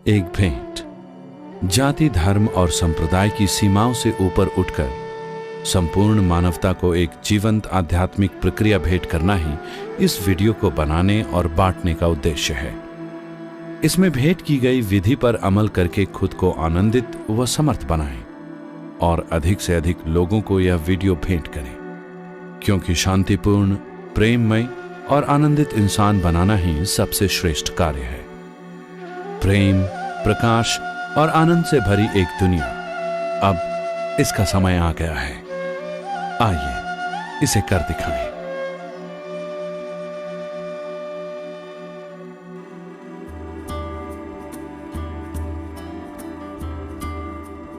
एक भेंट। जाति, धर्म और संप्रदाय की सीमाओं से ऊपर उठकर संपूर्ण मानवता को एक जीवंत आध्यात्मिक प्रक्रिया भेंट करना ही इस वीडियो को बनाने और बांटने का उद्देश्य है। इसमें भेंट की गई विधि पर अमल करके खुद को आनंदित व समर्थ बनाएं और अधिक से अधिक लोगों को यह वीडियो भेंट करें, क्योंकि शांतिपूर्ण, प्रेममय और आनंदित इंसान बनाना ही सबसे श्रेष्ठ कार्य है। प्रेम, प्रकाश और आनंद से भरी एक दुनिया, अब इसका समय आ गया है। आइए इसे कर दिखाएं।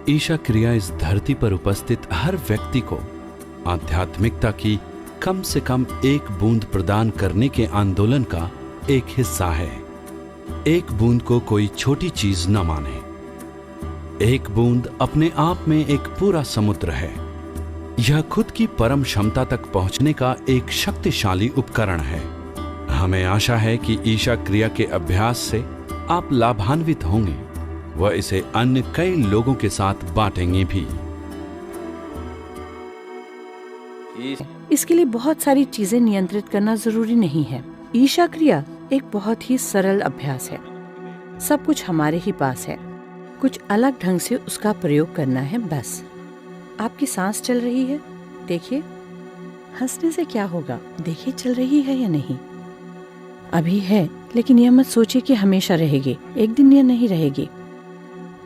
ईशा क्रिया इस धरती पर उपस्थित हर व्यक्ति को आध्यात्मिकता की कम से कम एक बूंद प्रदान करने के आंदोलन का एक हिस्सा है। एक बूंद को कोई छोटी चीज न माने। एक बूंद अपने आप में एक पूरा समुद्र है। यह खुद की परम क्षमता तक पहुंचने का एक शक्तिशाली उपकरण है। हमें आशा है कि ईशा क्रिया के अभ्यास से आप लाभान्वित होंगे व इसे अन्य कई लोगों के साथ बांटेंगे भी। इसके लिए बहुत सारी चीजें नियंत्रित करना जरूरी नहीं है। ईशा क्रिया एक बहुत ही सरल अभ्यास है। सब कुछ हमारे ही पास है, कुछ अलग ढंग से उसका प्रयोग करना है बस। आपकी सांस चल रही है, देखिए। हंसने से क्या होगा, देखिए चल रही है या नहीं। अभी है, लेकिन यह मत सोचिए कि हमेशा रहेगी। एक दिन यह नहीं रहेगी।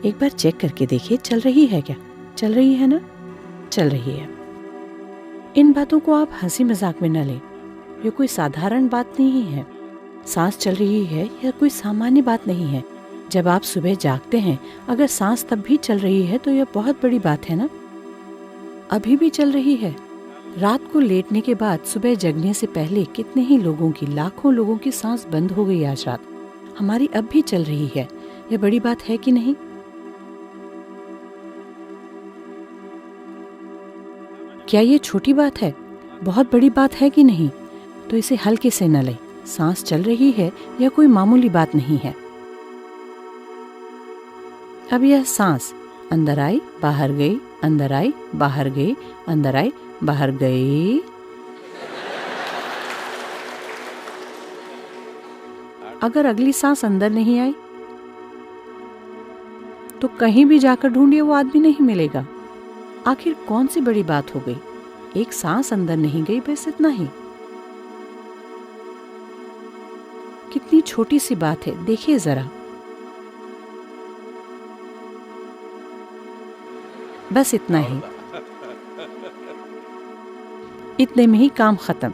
एक बार चेक करके देखिए चल रही है क्या। चल रही है ना, चल रही है। इन बातों को आप हंसी मजाक में न लें। यह कोई साधारण बात नहीं है। सांस चल रही है यह कोई सामान्य बात नहीं है। जब आप सुबह जागते हैं, अगर सांस तब भी चल रही है तो यह बहुत बड़ी बात है ना। अभी भी चल रही है। रात को लेटने के बाद सुबह जगने से पहले कितने ही लोगों की, लाखों लोगों की सांस बंद हो गई आज रात। हमारी अब भी चल रही है। यह बड़ी बात है कि नहीं? क्या ये छोटी बात है? बहुत बड़ी बात है कि नहीं? तो इसे हल्के से न लें। सांस चल रही है, यह कोई मामूली बात नहीं है। अब यह सांस अंदर आई, बाहर गई, अंदर आई, बाहर गई, अंदर आई, बाहर गई। अगर अगली सांस अंदर नहीं आई तो कहीं भी जाकर ढूंढिए, वो आदमी नहीं मिलेगा। आखिर कौन सी बड़ी बात हो गई? एक सांस अंदर नहीं गई, बस इतना ही। कितनी छोटी सी बात है, देखिए जरा। बस इतना ही। इतने में ही काम खत्म।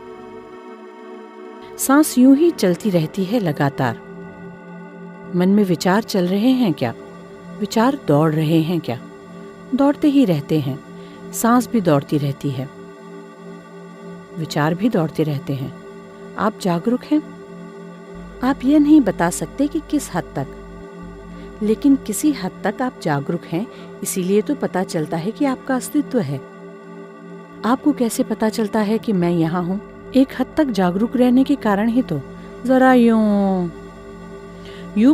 सांस यूं ही चलती रहती है लगातार। मन में विचार चल रहे हैं क्या? विचार दौड़ रहे हैं क्या? दौड़ते ही रहते हैं। सांस भी दौड़ती रहती है, विचार भी दौड़ते रहते हैं। आप जागरूक हैं? आप यह नहीं बता सकते कि किस हद तक, लेकिन किसी हद तक आप जागरूक हैं। इसीलिए तो पता चलता है कि आपका अस्तित्व है। आपको कैसे पता चलता है कि मैं यहाँ हूँ? एक हद तक जागरूक रहने के कारण ही तो। जरा यूं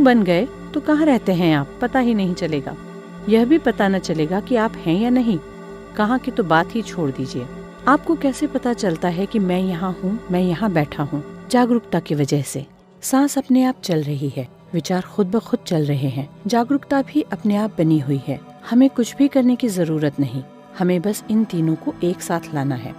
बन गए तो कहाँ रहते हैं आप, पता ही नहीं चलेगा। यह भी पता न चलेगा कि आप हैं या नहीं। कहाँ की तो बात ही छोड़ दीजिए। आपको कैसे पता चलता है कि मैं यहाँ हूँ, मैं यहाँ बैठा हूँ? जागरूकता की वजह से। सांस अपने आप चल रही है, विचार खुद ब खुद चल रहे हैं, जागरूकता भी अपने आप बनी हुई है। हमें कुछ भी करने की जरूरत नहीं, हमें बस इन तीनों को एक साथ लाना है।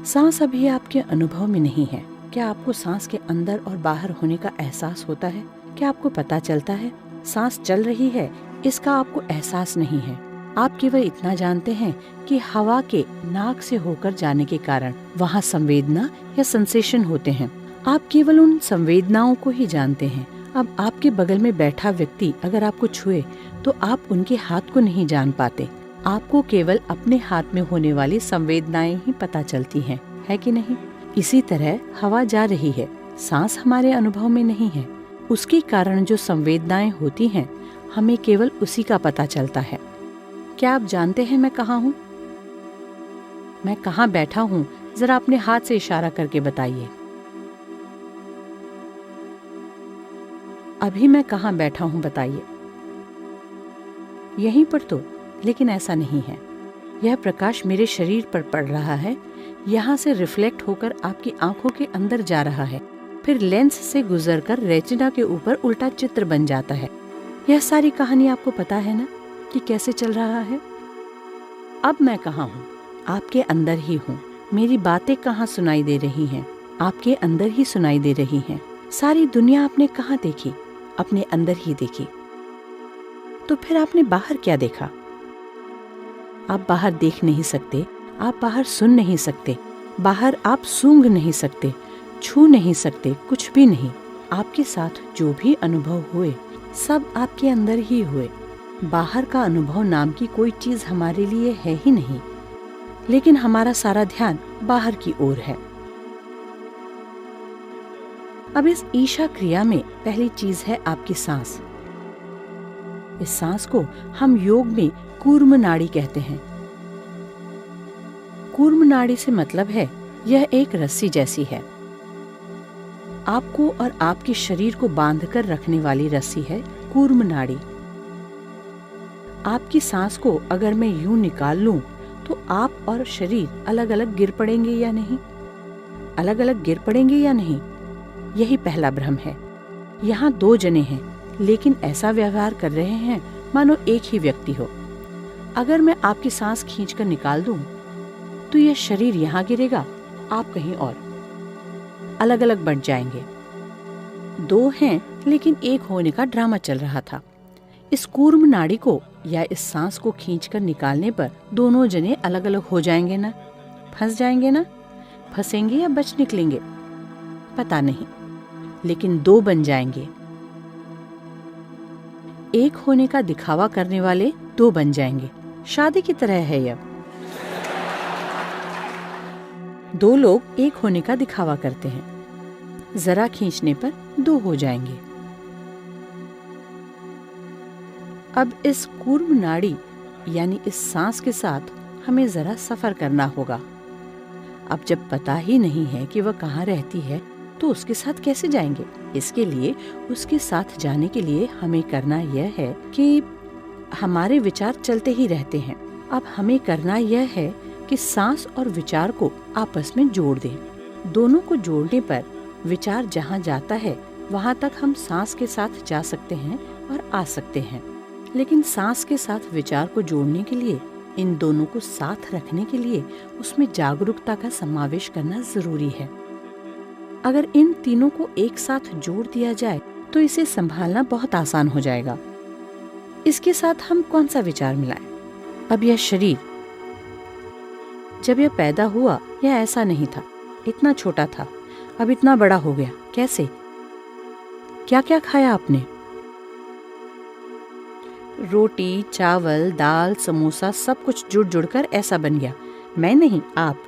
सांस अभी आपके अनुभव में नहीं है। क्या आपको सांस के अंदर और बाहर होने का एहसास होता है? क्या आपको पता चलता है सांस चल रही है? इसका आपको एहसास नहीं है। आप केवल इतना जानते हैं कि हवा के नाक से होकर जाने के कारण वहाँ संवेदना या सेंसेशन होते हैं। आप केवल उन संवेदनाओं को ही जानते हैं। अब आपके बगल में बैठा व्यक्ति अगर आपको छुए तो आप उनके हाथ को नहीं जान पाते। आपको केवल अपने हाथ में होने वाली संवेदनाएं ही पता चलती हैं, है कि नहीं? इसी तरह हवा जा रही है, सांस हमारे अनुभव में नहीं है। उसके कारण जो संवेदनाएं होती हैं, हमें केवल उसी का पता चलता है। क्या आप जानते हैं मैं कहाँ हूँ? मैं कहाँ बैठा हूँ? जरा अपने हाथ से इशारा करके बताइए। अभी मैं कहाँ बैठा हूँ बताइए? यहीं पर तो, लेकिन ऐसा नहीं है। यह प्रकाश मेरे शरीर पर पड़ रहा है, यहाँ से रिफ्लेक्ट होकर आपकी आंखों के अंदर जा रहा है, फिर लेंस से गुजरकर रेटिना के ऊपर उल्टा चित्र बन जाता है। यह सारी कहानी आपको पता है ना कि कैसे चल रहा है? अब मैं कहाँ हूँ? आपके अंदर ही हूँ। मेरी बातें कहाँ सुनाई दे रही हैं? आपके अंदर ही सुनाई दे रही हैं। सारी दुनिया आपने कहाँ देखी? अपने अंदर ही देखी। तो फिर आपने बाहर क्या देखा? आप बाहर देख नहीं सकते, आप बाहर सुन नहीं सकते, बाहर आप सूंघ नहीं सकते, छू नहीं सकते, कुछ भी नहीं। आपके साथ जो भी अनुभव हुए सब आपके अंदर ही हुए। बाहर का अनुभव नाम की कोई चीज हमारे लिए है ही नहीं, लेकिन हमारा सारा ध्यान बाहर की ओर है। अब इस ईशा क्रिया में पहली चीज है आपकी सांस। इस सांस को हम योग में कूर्म नाड़ी कहते हैं। कूर्म नाड़ी से मतलब है यह एक रस्सी जैसी है। आपको और आपके शरीर को बांधकर रखने वाली रस्सी है कूर्म नाड़ी। आपकी सांस को अगर मैं यूं निकाल लूं तो आप और शरीर अलग अलग गिर पड़ेंगे या नहीं? अलग अलग गिर पड़ेंगे या नहीं? यही पहला भ्रम है। यहाँ दो जने हैं, लेकिन ऐसा व्यवहार कर रहे हैं मानो एक ही व्यक्ति हो। अगर मैं आपकी सांस खींचकर निकाल दूं, तो यह शरीर यहाँ गिरेगा, आप कहीं और। अलग अलग बंट जाएंगे। दो हैं, लेकिन एक होने का ड्रामा चल रहा था। इस कूर्म नाड़ी को या इस सांस को खींचकर निकालने पर दोनों जने अलग अलग हो जाएंगे ना? फंस जाएंगे ना? फंसेंगे या बच निकलेंगे पता नहीं, लेकिन दो बन जाएंगे। एक होने का दिखावा करने वाले दो बन जाएंगे। शादी की तरह है यह। दो लोग एक होने का दिखावा करते हैं, जरा खींचने पर दो हो जाएंगे। अब इस कूर्म नाड़ी यानी इस सांस के साथ हमें जरा सफर करना होगा। अब जब पता ही नहीं है कि वह कहाँ रहती है, तो उसके साथ कैसे जाएंगे? इसके लिए उसके साथ जाने के लिए हमें करना यह है कि हमारे विचार चलते ही रहते हैं। अब हमें करना यह है कि सांस और विचार को आपस में जोड़ दें। दोनों को जोड़ने पर विचार जहाँ जाता है वहाँ तक हम सांस के साथ जा सकते हैं और आ सकते हैं। लेकिन सांस के साथ विचार को जोड़ने के लिए, इन दोनों को साथ रखने के लिए उसमें जागरूकता का समावेश करना जरूरी है। अगर इन तीनों को एक साथ जोड़ दिया जाए तो इसे संभालना बहुत आसान हो जाएगा। इसके साथ हम कौन सा विचार मिलाएं? अब यह शरीर जब यह पैदा हुआ यह ऐसा नहीं था, इतना छोटा था, अब इतना बड़ा हो गया। कैसे? क्या क्या खाया आपने? रोटी, चावल, दाल, समोसा, सब कुछ जुड़ जुड़कर ऐसा बन गया। मैं नहीं, आप।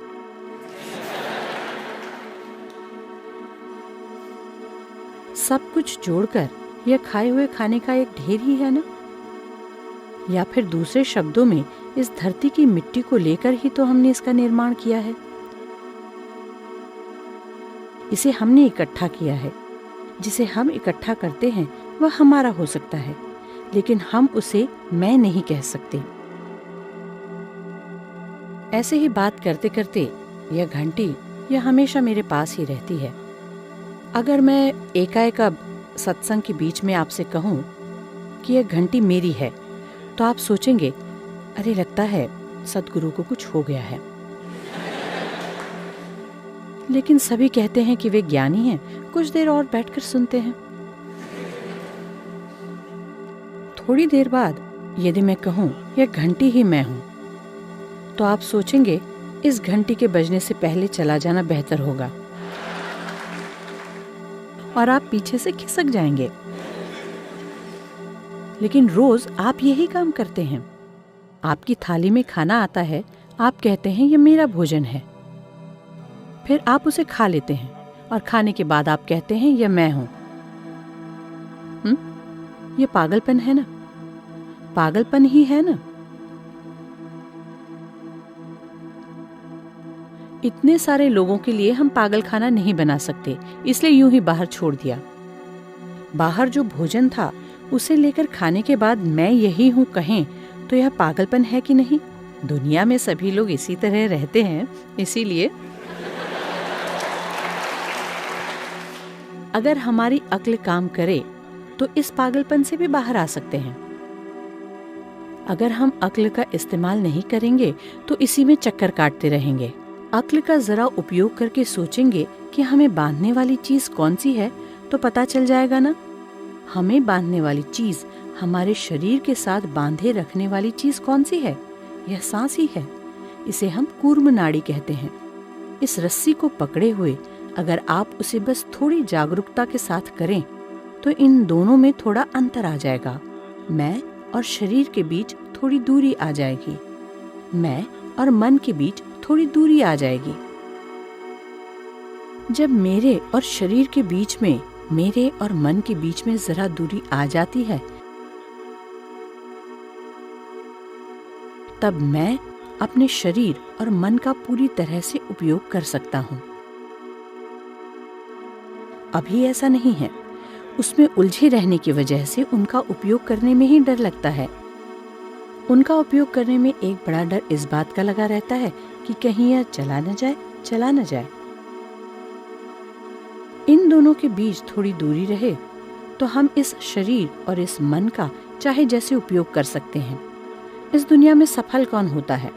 सब कुछ जोड़कर यह खाए हुए खाने का एक ढेर ही है ना? या फिर दूसरे शब्दों में, इस धरती की मिट्टी को लेकर ही तो हमने इसका निर्माण किया है। इसे हमने इकट्ठा किया है। जिसे हम इकट्ठा करते हैं वह हमारा हो सकता है, लेकिन हम उसे मैं नहीं कह सकते। ऐसे ही बात करते करते यह घंटी यह हमेशा मेरे पास ही रहती है। अगर मैं एकाएक अब सत्संग के बीच में आपसे कहूँ कि यह घंटी मेरी है, तो आप सोचेंगे, अरे लगता है सद्गुरु को कुछ हो गया है। लेकिन सभी कहते हैं कि वे ज्ञानी हैं, कुछ देर और बैठकर सुनते हैं। थोड़ी देर बाद यदि मैं कहूँ यह घंटी ही मैं हूँ, तो आप सोचेंगे इस घंटी के बजने से पहले चला जाना बेहतर होगा, और आप पीछे से खिसक जाएंगे। लेकिन रोज आप यही काम करते हैं। आपकी थाली में खाना आता है, आप कहते हैं यह मेरा भोजन है, फिर आप उसे खा लेते हैं और खाने के बाद आप कहते हैं यह मैं हूं। ये पागलपन है ना? पागलपन ही है ना? इतने सारे लोगों के लिए हम पागल खाना नहीं बना सकते, इसलिए यूं ही बाहर छोड़ दिया। बाहर जो भोजन था उसे लेकर खाने के बाद मैं यही हूँ कहें तो यह पागलपन है कि नहीं? दुनिया में सभी लोग इसी तरह रहते हैं, इसीलिए अगर हमारी अक्ल काम करे तो इस पागलपन से भी बाहर आ सकते हैं। अगर हम अक्ल का इस्तेमाल नहीं करेंगे तो इसी में चक्कर काटते रहेंगे। अक्ल का जरा उपयोग करके सोचेंगे कि हमें बांधने वाली चीज कौन सी है तो पता चल जाएगा ना। हमें बांधने वाली चीज, हमारे शरीर के साथ बांधे रखने वाली चीज कौन सी है? यह सांस ही है। इसे हम कूर्म नाड़ी कहते हैं। इस रस्सी को पकड़े हुए अगर आप उसे बस थोड़ी जागरूकता के साथ करें तो इन दोनों में थोड़ा अंतर आ जाएगा। मैं और शरीर के बीच थोड़ी दूरी आ जाएगी। मैं और मन के बीच थोड़ी दूरी आ जाएगी। जब मेरे और शरीर के बीच में, मेरे और मन के बीच में जरा दूरी आ जाती है, तब मैं अपने शरीर और मन का पूरी तरह से उपयोग कर सकता हूँ। अभी ऐसा नहीं है। उसमें उलझे रहने की वजह से उनका उपयोग करने में ही डर लगता है। उनका उपयोग करने में एक बड़ा डर इस बात का लगा रहता है कि कहीं यह चला न जाए। इन दोनों के बीच थोड़ी दूरी रहे तो हम इस शरीर और इस मन का चाहे जैसे उपयोग कर सकते हैं। इस दुनिया में सफल कौन होता है?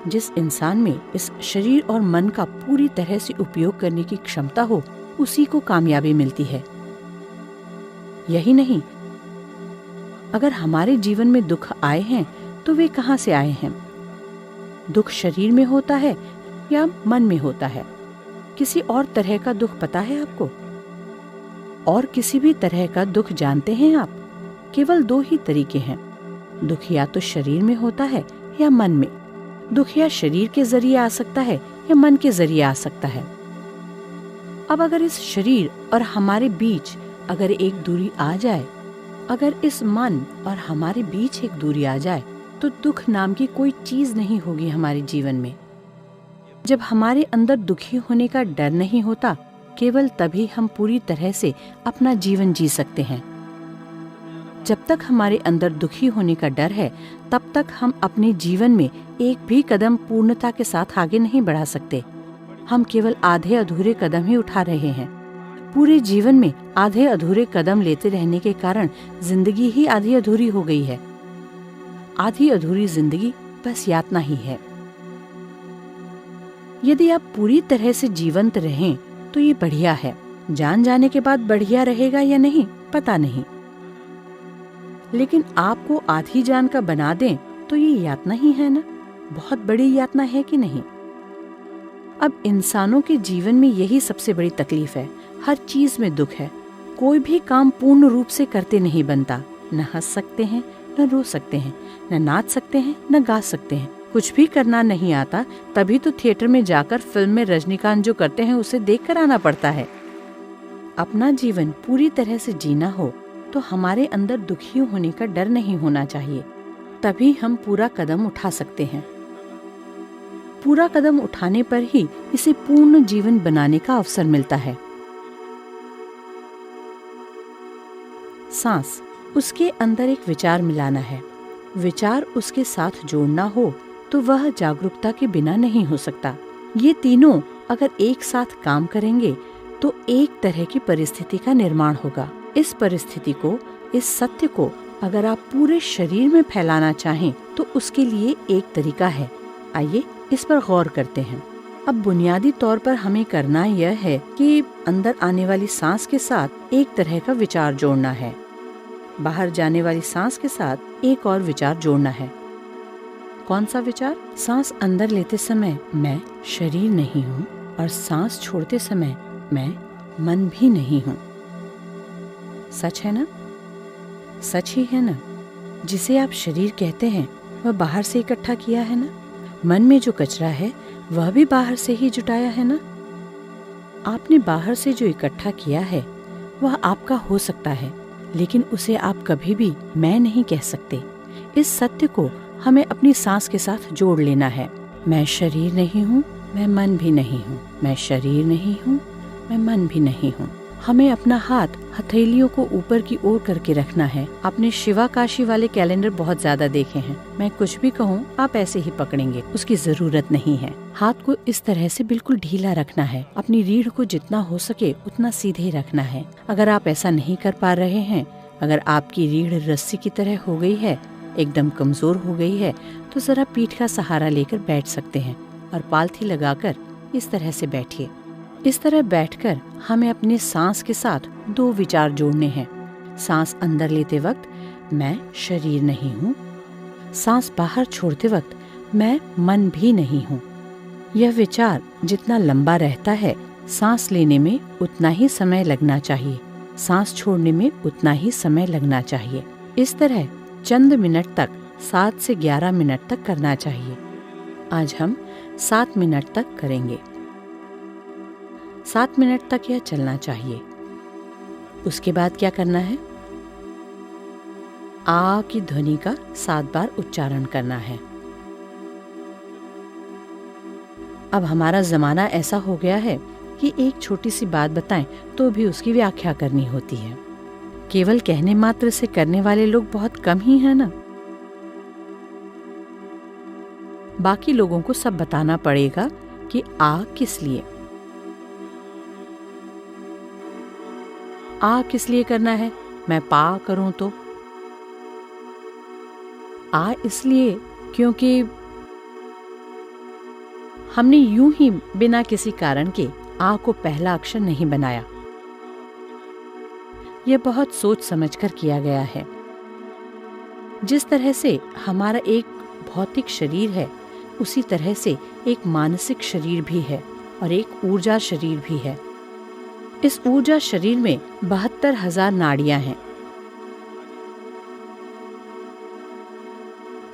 जिस इंसान में इस शरीर और मन का पूरी तरह से उपयोग करने की क्षमता हो, उसी को कामयाबी मिलती है। यही नहीं, अगर हमारे जीवन में दुख आए हैं तो वे कहाँ से आए हैं? दुख शरीर में होता है या मन में होता है? किसी और तरह का दुख पता है आपको? और किसी भी तरह का दुख जानते हैं आप? केवल दो ही तरीके हैं। दुख या तो शरीर में होता है या मन में। दुख या शरीर के जरिए आ सकता है या मन के जरिए आ सकता है। अब अगर इस शरीर और हमारे बीच अगर एक दूरी आ जाए, अगर इस मन और हमारे बीच एक दूरी आ जाए, तो दुख नाम की कोई चीज नहीं होगी हमारे जीवन में। जब हमारे अंदर दुखी होने का डर नहीं होता, केवल तभी हम पूरी तरह से अपना जीवन जी सकते हैं। जब तक हमारे अंदर दुखी होने का डर है, तब तक हम अपने जीवन में एक भी कदम पूर्णता के साथ आगे नहीं बढ़ा सकते। हम केवल आधे अधूरे कदम ही उठा रहे हैं। पूरे जीवन में आधे अधूरे कदम लेते रहने के कारण जिंदगी ही आधी अधूरी हो गई है। आधी अधूरी जिंदगी बस यातना ही है। यदि आप पूरी तरह से जीवंत रहें तो ये बढ़िया है। जान जाने के बाद बढ़िया रहेगा या नहीं पता नहीं, लेकिन आपको आधी जान का बना दें तो ये यातना ही है ना। बहुत बड़ी यातना है कि नहीं? अब इंसानों के जीवन में यही सबसे बड़ी तकलीफ है। हर चीज में दुख है। कोई भी काम पूर्ण रूप से करते नहीं बनता। न हंस सकते हैं, न रो सकते हैं, न नाच सकते हैं, न गा सकते हैं। कुछ भी करना नहीं आता, तभी तो थिएटर में जाकर फिल्म में रजनीकांत जो करते हैं उसे देख कर आना पड़ता है। अपना जीवन पूरी तरह से जीना हो तो हमारे अंदर दुखी होने का डर नहीं होना चाहिए। तभी हम पूरा कदम उठा सकते हैं। पूरा कदम उठाने पर ही इसे पूर्ण जीवन बनाने का अवसर मिलता है। सांस, उसके अंदर एक विचार मिलाना है। विचार उसके साथ जोड़ना हो तो वह जागरूकता के बिना नहीं हो सकता। ये तीनों अगर एक साथ काम करेंगे तो एक तरह की परिस्थिति का निर्माण होगा। इस परिस्थिति को, इस सत्य को अगर आप पूरे शरीर में फैलाना चाहें तो उसके लिए एक तरीका है। आइए इस पर गौर करते हैं। अब बुनियादी तौर पर हमें करना यह है कि अंदर आने वाली सांस के साथ एक तरह का विचार जोड़ना है, बाहर जाने वाली सांस के साथ एक और विचार जोड़ना है। कौन सा विचार? सांस अंदर लेते समय मैं शरीर नहीं हूँ और सांस छोड़ते समय मैं मन भी नहीं हूँ। सच है ना? सच ही है ना? जिसे आप शरीर कहते हैं वह बाहर से इकट्ठा किया है ना? मन में जो कचरा है वह भी बाहर से ही जुटाया है ना? आपने बाहर से जो इकट्ठा किया है वह आपका हो सकता है, लेकिन उसे आप कभी भी मैं नहीं कह सकते। इस सत्य को हमें अपनी सांस के साथ जोड़ लेना है। मैं शरीर नहीं हूँ, मैं मन भी नहीं हूँ। मैं शरीर नहीं हूँ, मैं मन भी नहीं हूँ। हमें अपना हाथ हथेलियों को ऊपर की ओर करके रखना है। आपने शिवा काशी वाले कैलेंडर बहुत ज्यादा देखे हैं। मैं कुछ भी कहूँ आप ऐसे ही पकड़ेंगे, उसकी जरूरत नहीं है। हाथ को इस तरह से बिल्कुल ढीला रखना है। अपनी रीढ़ को जितना हो सके उतना सीधे रखना है। अगर आप ऐसा नहीं कर पा रहे हैं, अगर आपकी रीढ़ रस्सी की तरह हो गई है, एकदम कमजोर हो गई है, तो जरा पीठ का सहारा लेकर बैठ सकते हैं और पालथी लगाकर इस तरह से बैठिए। इस तरह बैठकर हमें अपने सांस के साथ दो विचार जोड़ने हैं। सांस अंदर लेते वक्त मैं शरीर नहीं हूँ, सांस बाहर छोड़ते वक्त मैं मन भी नहीं हूँ। यह विचार जितना लंबा रहता है, सांस लेने में उतना ही समय लगना चाहिए, सांस छोड़ने में उतना ही समय लगना चाहिए। इस तरह चंद मिनट तक 7 से 11 मिनट तक करना चाहिए। आज हम 7 मिनट तक करेंगे। 7 मिनट तक यह चलना चाहिए। उसके बाद क्या करना है? आ की ध्वनि का 7 बार उच्चारण करना है। अब हमारा जमाना ऐसा हो गया है कि एक छोटी सी बात बताएं तो भी उसकी व्याख्या करनी होती है। केवल कहने मात्र से करने वाले लोग बहुत कम ही हैं ना। बाकी लोगों को सब बताना पड़ेगा कि आ किस लिए, आ किस लिए करना है। मैं पा करूं तो आ इसलिए क्योंकि हमने यूं ही बिना किसी कारण के आ को पहला अक्षर नहीं बनाया। यह बहुत सोच समझकर किया गया है। जिस तरह से हमारा एक भौतिक शरीर है, उसी तरह से एक मानसिक शरीर भी है और एक ऊर्जा शरीर भी है। इस ऊर्जा शरीर में 72,000 नाड़ियां हैं।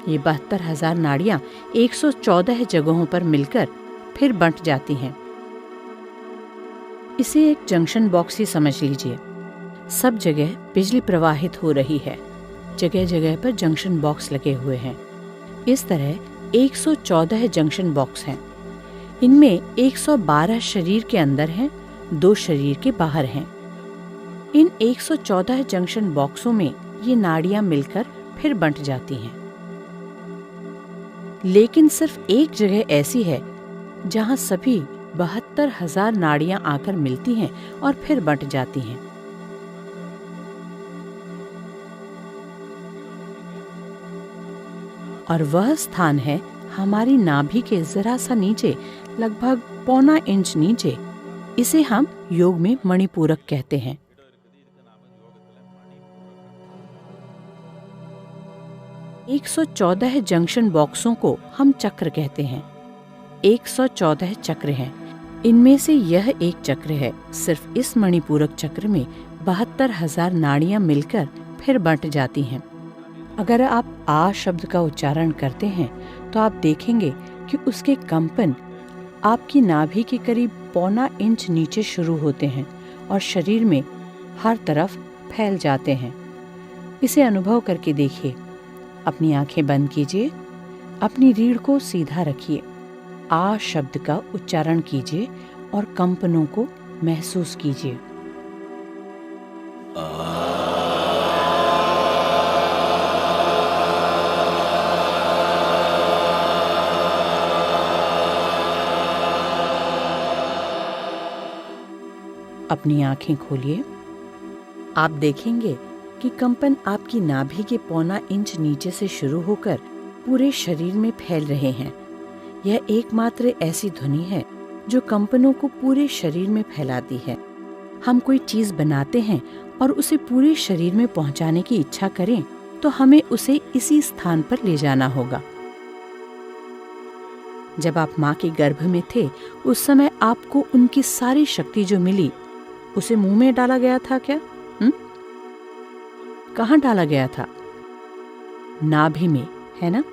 ये 72,000 नाड़ियां 114 जगहों पर मिलकर फिर बंट जाती हैं। इसे एक जंक्शन बॉक्स ही समझ लीजिए। सब जगह बिजली प्रवाहित हो रही है, जगह जगह पर जंक्शन बॉक्स लगे हुए हैं। इस तरह 114 जंक्शन बॉक्स हैं। इनमें 112 शरीर के अंदर हैं, 2 शरीर के बाहर हैं। इन 114 जंक्शन बॉक्सों में ये नाड़ियां मिलकर फिर बंट जाती हैं। लेकिन सिर्फ एक जगह ऐसी है जहां सभी 72,000 नाड़ियां आकर मिलती हैं और फिर बंट जाती हैं। और वह स्थान है हमारी नाभि के जरा सा नीचे, लगभग 1.25 इंच नीचे। इसे हम योग में मणिपूरक कहते हैं। एक 114 जंक्शन बॉक्सों को हम चक्र कहते हैं। 114 चक्र हैं। इनमें से यह एक चक्र है। सिर्फ इस मणिपूरक चक्र में 72,000 नाड़ियां मिलकर फिर बंट जाती हैं। अगर आप आ शब्द का उच्चारण करते हैं तो आप देखेंगे कि उसके कंपन आपकी नाभि के करीब 1.25 इंच नीचे शुरू होते हैं और शरीर में हर तरफ फैल जाते हैं। इसे अनुभव करके देखिए। अपनी आंखें बंद कीजिए, अपनी रीढ़ को सीधा रखिए, आ शब्द का उच्चारण कीजिए और कंपनों को महसूस कीजिए। अपनी आंखें खोलिए। आप देखेंगे कि कंपन आपकी नाभि के 1.25 इंच नीचे से शुरू होकर पूरे शरीर में फैल रहे हैं। यह एकमात्र ऐसी ध्वनि है जो कंपनों को पूरे शरीर में फैलाती है। हम कोई चीज बनाते हैं और उसे पूरे शरीर में पहुंचाने की इच्छा करें तो हमें उसे इसी स्थान पर ले जाना होगा। जब आप माँ के गर्भ में थे, उस समय आपको उनकी सारी शक्ति जो मिली उसे मुंह में डाला गया था क्या? कहाँ डाला गया था? नाभि में, है ना?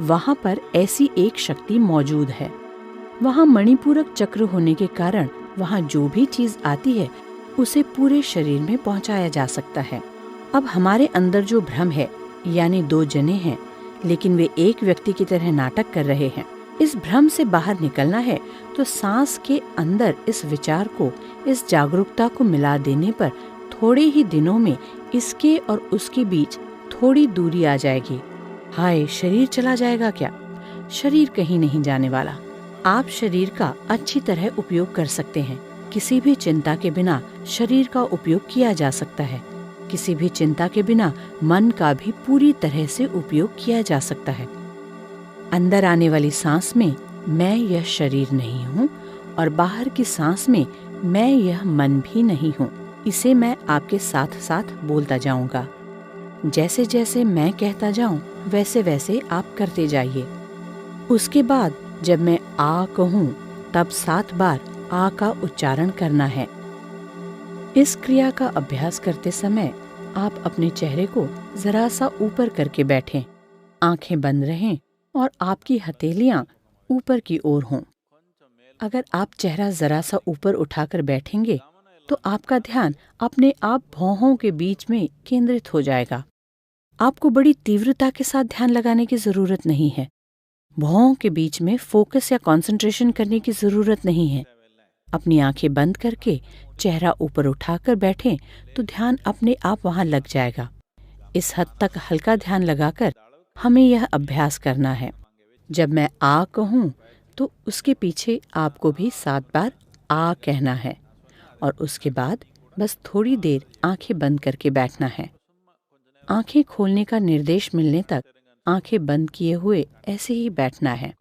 वहां पर ऐसी एक शक्ति मौजूद है। वहां मणिपूरक चक्र होने के कारण वहां जो भी चीज आती है उसे पूरे शरीर में पहुंचाया जा सकता है। अब हमारे अंदर जो भ्रम है, यानी 2 जने हैं लेकिन वे एक व्यक्ति की तरह नाटक कर रहे हैं, इस भ्रम से बाहर निकलना है तो सांस के अंदर इस विचार को, इस जागरूकता को मिला देने पर थोड़े ही दिनों में इसके और उसके बीच थोड़ी दूरी आ जाएगी। हाय, शरीर चला जाएगा क्या? शरीर कहीं नहीं जाने वाला। आप शरीर का अच्छी तरह उपयोग कर सकते हैं। किसी भी चिंता के बिना शरीर का उपयोग किया जा सकता है। किसी भी चिंता के बिना मन का भी पूरी तरह से उपयोग किया जा सकता है। अंदर आने वाली सांस में मैं यह शरीर नहीं हूँ और बाहर की सांस में मैं यह मन भी नहीं हूँ। इसे मैं आपके साथ साथ बोलता जाऊंगा। जैसे जैसे मैं कहता जाऊं वैसे वैसे आप करते जाइए। उसके बाद जब मैं आ कहूँ तब 7 बार आ का उच्चारण करना है। इस क्रिया का अभ्यास करते समय आप अपने चेहरे को जरा सा ऊपर करके बैठें, आंखें बंद रहें और आपकी हथेलियां ऊपर की ओर हों। अगर आप चेहरा जरा सा ऊपर उठाकर बैठेंगे तो आपका ध्यान अपने आप भौहों के बीच में केंद्रित हो जाएगा। आपको बड़ी तीव्रता के साथ ध्यान लगाने की जरूरत नहीं है। भौहों के बीच में फोकस या कंसंट्रेशन करने की जरूरत नहीं है। अपनी आंखें बंद करके चेहरा ऊपर उठाकर बैठें तो ध्यान अपने आप वहां लग जाएगा। इस हद तक हल्का ध्यान लगाकर हमें यह अभ्यास करना है। जब मैं आ कहूँ तो उसके पीछे आपको भी 7 बार आ कहना है और उसके बाद बस थोड़ी देर आंखें बंद करके बैठना है। आंखें खोलने का निर्देश मिलने तक आंखें बंद किए हुए ऐसे ही बैठना है।